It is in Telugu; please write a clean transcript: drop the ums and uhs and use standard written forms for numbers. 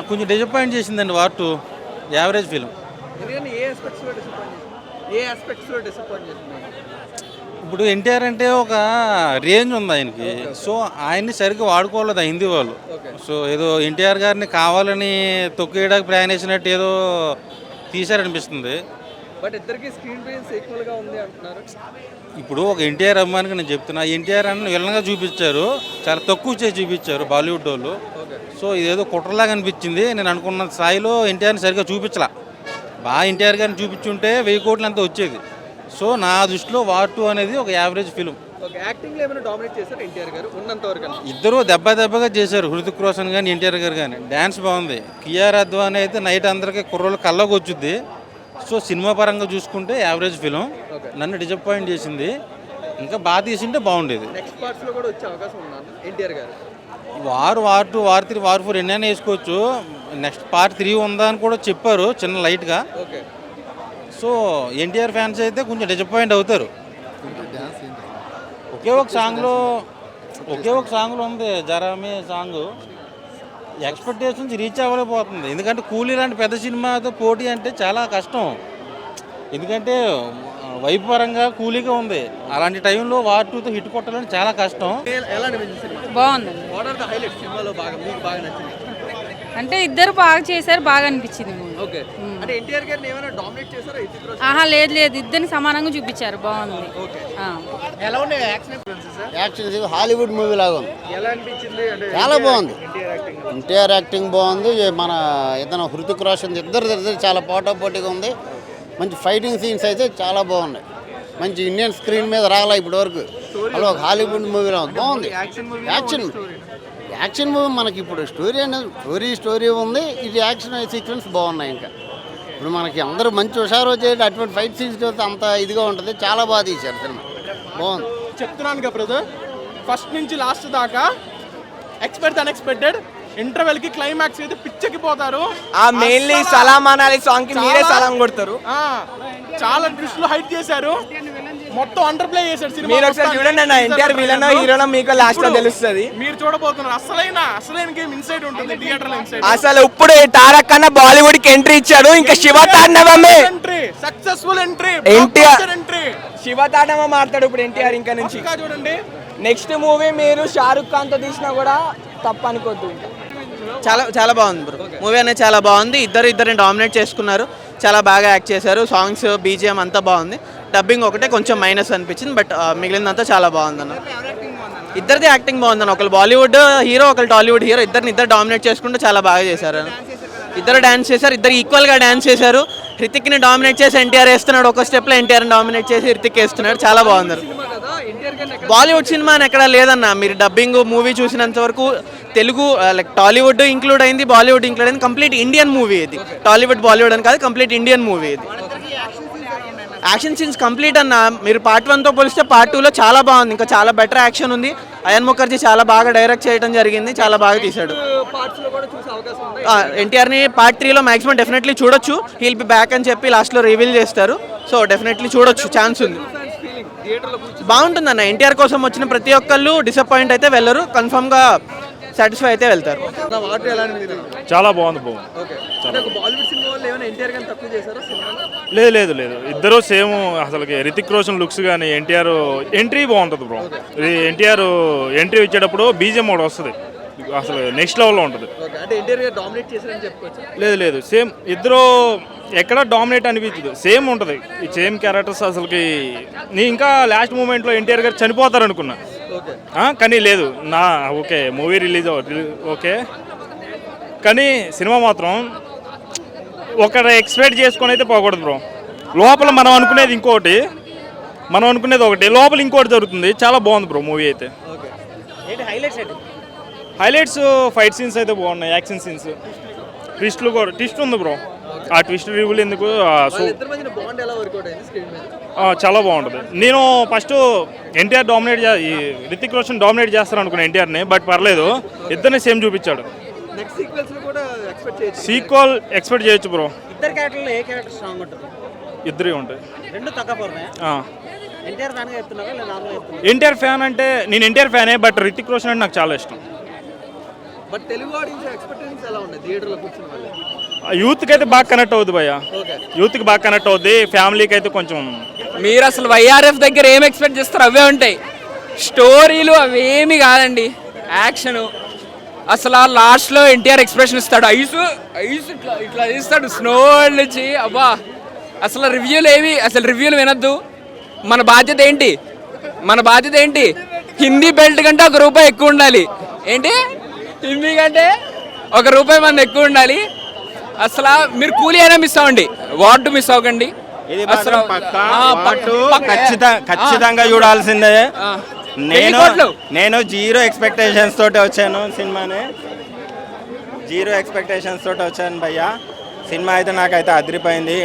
కొంచెం డిసప్పాయింట్ చేసిందండి వార్ 2 యావరేజ్ ఫిలిం. ఇప్పుడు ఎన్టీఆర్ అంటే ఒక రేంజ్ ఉంది ఆయనకి. సో ఆయన్ని సరిగ్గా వాడుకోలేదు హిందీ వాళ్ళు. సో ఏదో ఎన్టీఆర్ గారిని కావాలని తొక్కేయడానికి ప్లాన్ వేసినట్టు ఏదో తీశారనిపిస్తుంది. బట్ ఇద్దరికి స్క్రీన్ ప్రెజెన్స్ ఈక్వల్ గా ఉంది అంటున్నారు. ఇప్పుడు ఒక ఎన్టీఆర్ అభిమానికి నేను చెప్తున్నా, ఎన్టీఆర్ అని విలన్గా చూపించారు, చాలా తక్కువ చేసి చూపించారు బాలీవుడ్ వాళ్ళు. సో ఇదేదో కుట్రలాగా అనిపించింది. నేను అనుకున్న స్థాయిలో ఎన్టీఆర్ని సరిగ్గా చూపించలా. బాగా ఎన్టీఆర్ గారిని చూపించుంటే 1000 కోట్లు అంతా వచ్చేది. సో నా దృష్టిలో వార్ 2 అనేది ఒక యావరేజ్ ఫిలిం. ఇద్దరు దెబ్బగా చేశారు, హృతిక్ రోషన్ కానీ ఎన్టీఆర్ గారు కానీ. డ్యాన్స్ బాగుంది. కియారా అద్వానీ అయితే నైట్ అందరికీ కుర్రోళ్ళు కళ్ళకు వచ్చుద్ది. సో సినిమా పరంగా చూసుకుంటే యావరేజ్ ఫిలిం. నన్ను డిసప్పాయింట్ చేసింది. ఇంకా బాగా తీసింటే బాగుండేది. వార్ 2, వార్ 3, వార్ 4 ఎన్నైనా వేసుకోవచ్చు. నెక్స్ట్ పార్ట్ 3 ఉందా అని కూడా చెప్పారు చిన్న లైట్గా. సో ఎన్టీఆర్ ఫ్యాన్స్ అయితే కొంచెం డిసప్పాయింట్ అవుతారు. ఒకే ఒక సాంగ్లో ఉంది జరామే సాంగ్. ఎక్స్పెక్టేషన్స్ రీచ్ అవ్వలేకపోతుంది. ఎందుకంటే కూలీ లాంటి పెద్ద సినిమాతో పోటీ అంటే చాలా కష్టం. ఎందుకంటే వైపు పరంగా కూలీగా ఉంది. అలాంటి టైంలో వార్ 2తో హిట్ కొట్టాలని చాలా కష్టం. బాగుంది అంటే ఇద్దరు బాగా చేశారు, బాగా అనిపించింది. లేదు ఇద్దరిని సమానంగా చూపించారు, బాగుంది. హాలీవుడ్ మూవీ లాగా ఉంది, చాలా బాగుంది. ఎన్టీఆర్ యాక్టింగ్ బాగుంది. మన ఇతను హృతిక్ రోషన్ ఇద్దరు చాలా పోటాపోటీగా ఉంది. మంచి ఫైటింగ్ సీన్స్ అయితే చాలా బాగున్నాయి. మంచి ఇండియన్ స్క్రీన్ మీద రాలా ఇప్పటి వరకు. అలా ఒక హాలీవుడ్ మూవీలో బాగుంది. యాక్షన్ మూవీ మనకి ఇప్పుడు స్టోరీ ఉంది. ఇది యాక్షన్ సీక్వెన్స్ బాగున్నాయి. ఇంకా ఇప్పుడు మనకి అందరూ మంచి హుషారు వచ్చేది అటువంటి ఫైట్ సీన్స్ చూస్తే అంత ఇదిగా ఉంటుంది. చాలా బాగా తీశారు సినిమా, బాగుంది. చెప్తున్నాను కదా బ్రదర్, ఫస్ట్ నుంచి లాస్ట్ దాకా అన్ఎక్స్పెక్టెడ్. ఇంటర్వెల్ కి క్లైమాక్స్ అయితే పిచ్చకి పోతారు. మెయిన్లీ సలాం అనాలి సాంగ్ కి మీరే సలాం కొడతారు. చాలా ట్విస్ట్లు హైట్ చేశారు, మొత్తం అండర్ ప్లే చేశారు సినిమా. మీరు ఒకసారి చూడండి అన్న, ఎన్టీఆర్ విలన్ హీరోనో మీకు లాస్ట్ లో తెలుస్తుంది. మీరు చూడబోతున్నారు అసలైన గేమ్ ఇన్సైడ్ ఉంటుంది థియేటర్ లో. ఇన్సైడ్ అసలు ఇప్పుడు తారక్ అన్న బాలీవుడ్ కి ఎంట్రీ ఇచ్చాడు. ఇంకా శివ తాండవమే సక్సెస్ఫుల్ ఎంట్రీ. శివ తాండవం ఆడతాడు ఇప్పుడు ఎన్టీఆర్ ఇంకా నుంచి. చూడండి నెక్స్ట్ మూవీ మీరు షారుఖ్ ఖాన్ తో తీసినా కూడా తప్పు అనుకోద్దు. చాలా బాగుంది బ్రో. మూవీ అనేది చాలా బాగుంది. ఇద్దరిని డామినేట్ చేసుకున్నారు, చాలా బాగా యాక్ట్ చేశారు. సాంగ్స్, బీజిఎం అంతా బాగుంది. డబ్బింగ్ ఒకటే కొంచెం మైనస్ అనిపించింది, బట్ మిగిలినంతా చాలా బాగుందన్న. ఇద్దరిది యాక్టింగ్ బాగుందన్న. ఒకరు బాలీవుడ్ హీరో, ఒకరు టాలీవుడ్ హీరో. ఇద్దరు డామినేట్ చేసుకుంటూ చాలా బాగా చేశారు. ఇద్దరు డాన్స్ చేశారు, ఇద్దరు ఈక్వల్గా డాన్స్ చేశారు. హృతిక్ని డామినేట్ చేసి ఎన్టీఆర్ వేస్తున్నాడు, ఒక స్టెప్లో ఎన్టీఆర్ని డామినేట్ చేసి హృతిక్ వేస్తున్నాడు. చాలా బాగుంది. బాలీవుడ్ సినిమా అని ఎక్కడా లేదన్న. మీరు డబ్బింగ్ మూవీ చూసినంత వరకు తెలుగు లైక్ టాలీవుడ్ ఇంక్లూడ్ అయింది, బాలీవుడ్ ఇంక్లూడ్ అయింది. కంప్లీట్ ఇండియన్ మూవీ ఇది. టాలీవుడ్ బాలీవుడ్ అని కాదు, కంప్లీట్ ఇండియన్ మూవీ ఇది. యాక్షన్ సీన్స్ కంప్లీట్ అన్న. మీరు పార్ట్ 1తో పోలిస్తే పార్ట్ 2లో చాలా బాగుంది. ఇంకా చాలా బెటర్ యాక్షన్ ఉంది. అయాన్ ముఖర్జీ చాలా బాగా డైరెక్ట్ చేయడం జరిగింది, చాలా బాగా తీశాడు. ఎన్టీఆర్ని పార్ట్ 3లో మాక్సిమం డెఫినెట్లీ చూడొచ్చు. హీల్ బి బ్యాక్ అని చెప్పి లాస్ట్లో రివీల్ చేస్తారు. సో డెఫినెట్లీ చూడొచ్చు, ఛాన్స్ ఉంది. బాగుంటుంది అన్న. ఎన్టీఆర్ కోసం వచ్చిన ప్రతి ఒక్కళ్ళు డిసప్పాయింట్ అయితే వెళ్ళరు, కన్ఫర్మ్గా సాటిస్ఫై అయితే వెళ్తారు. చాలా బాగుంది. లేదు ఇద్దరు సేమ్. అసలు రితిక్ రోషన్ లుక్స్ కానీ ఎన్టీఆర్ ఎంట్రీ బాగుంటుంది బ్రో. ఎన్టీఆర్ ఎంట్రీ ఇచ్చేటప్పుడు బీజిఎం ఒకటి వస్తుంది, అసలు నెక్స్ట్ లెవెల్లో ఉంటుంది. లేదు సేమ్. ఇద్దరు ఎక్కడ డామినేట్ అనిపించదు, సేమ్ ఉంటుంది. ఈ సేమ్ క్యారెక్టర్స్. అసలుకి ఇంకా లాస్ట్ మూమెంట్లో ఎన్టీఆర్ గారు చనిపోతారు అనుకున్నా, కానీ లేదు. ఓకే మూవీ రిలీజ్ ఓకే, కానీ సినిమా మాత్రం ఒకరు ఎక్స్పెక్ట్ చేసుకొని అయితే పోకూడదు బ్రో. లోపల మనం అనుకునేది ఇంకోటి, లోపల ఇంకోటి జరుగుతుంది. చాలా బాగుంది బ్రో మూవీ అయితే. హైలైట్స్ ఫైట్ సీన్స్ అయితే బాగున్నాయి, యాక్షన్ సీన్స్, ట్విస్ట్లు కూడా. ట్విస్ట్ ఉంది బ్రో, ఆ ట్విస్ట్ రివ్యూలు ఎందుకు. చాలా బాగుంటుంది. నేను ఫస్ట్ ఎన్టీఆర్ రితిక్ రోషన్ డామినేట్ చేస్తాను అనుకున్నాను ఎన్టీఆర్ని, బట్ పర్లేదు, ఇద్దరిని సేమ్ చూపించాడు. సీక్వల్ ఎక్స్పెక్ట్ చేయొచ్చు బ్రో. ఇద్దరే ఉంటాయి. ఎన్టీఆర్ ఫ్యాన్ అంటే నేను ఎన్టీఆర్ ఫ్యానే, బట్ రితిక్ రోషన్ అంటే నాకు చాలా ఇష్టం. బట్ తెలుగు ఆడియన్స్ ఎక్స్పెక్టేషన్స్ ఎలా ఉన్నాయి థియేటర్లో కూర్చున్న వాళ్ళు? యూత్కి అయితే బాగా కనెక్ట్ అవుద్ది భయ్య, యూత్కి బాగా కనెక్ట్ అవుద్ది, ఫ్యామిలీకి అయితే కొంచెం. మీరు అసలు వైఆర్ఎఫ్ దగ్గర ఏం ఎక్స్పెక్ట్ చేస్తారు అవే ఉంటాయి. స్టోరీలు అవేమి కాదండి, యాక్షను. అసలు ఆ లాస్ట్లో ఎన్టీఆర్ ఎక్స్ప్రెషన్ ఇస్తాడు, ఐస్ ఇట్లా ఇట్లా ఇస్తాడు స్నో నుంచి. అబ్బా అసలు రివ్యూలు వినొద్దు. మన బాధ్యత ఏంటి? హిందీ బెల్ట్ కంటే ₹1 ఎక్కువ ఉండాలి. ఏంటి హిందీ కంటే ₹1 మంది ఎక్కువ ఉండాలి. అసలు మీరు కూలీ అయినా మిస్ అవ్వండి, వార్డు మిస్ అవ్వకండి. ఇది ఖచ్చితంగా చూడాల్సిందే. నేను 0 ఎక్స్పెక్టేషన్స్ తోటి వచ్చాను సినిమాని, 0 ఎక్స్పెక్టేషన్స్ తోటి వచ్చాను భయ్యా. సినిమా అయితే నాకైతే అదిరిపోయింది.